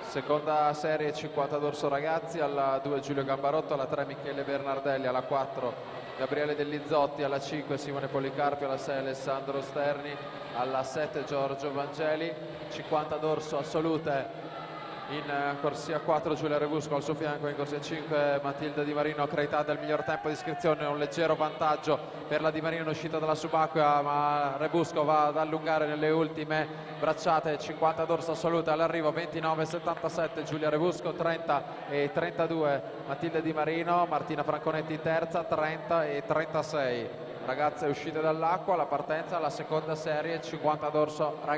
Seconda serie 50 d'orso ragazzi, alla 2 Giulio Gambarotto, alla 3 Michele Bernardelli, alla 4 Gabriele Dellizzotti, alla 5 Simone Policarpio, alla 6 Alessandro Sterni, alla 7 Giorgio Vangeli. 50 d'orso assolute in corsia 4 Giulia Rebusco, al suo fianco in corsia 5 Matilda Di Marino, accreditata il miglior tempo di iscrizione, un leggero vantaggio per la Di Marino in uscita dalla subacquea, ma Rebusco va ad allungare nelle ultime bracciate. 50 d'orso assolute all'arrivo, 29,77 Giulia Rebusco, 30,32 Matilda Di Marino, Martina Franconetti in terza, 30,36 ragazze uscite dall'acqua. La partenza alla seconda serie 50 d'orso ragazzi.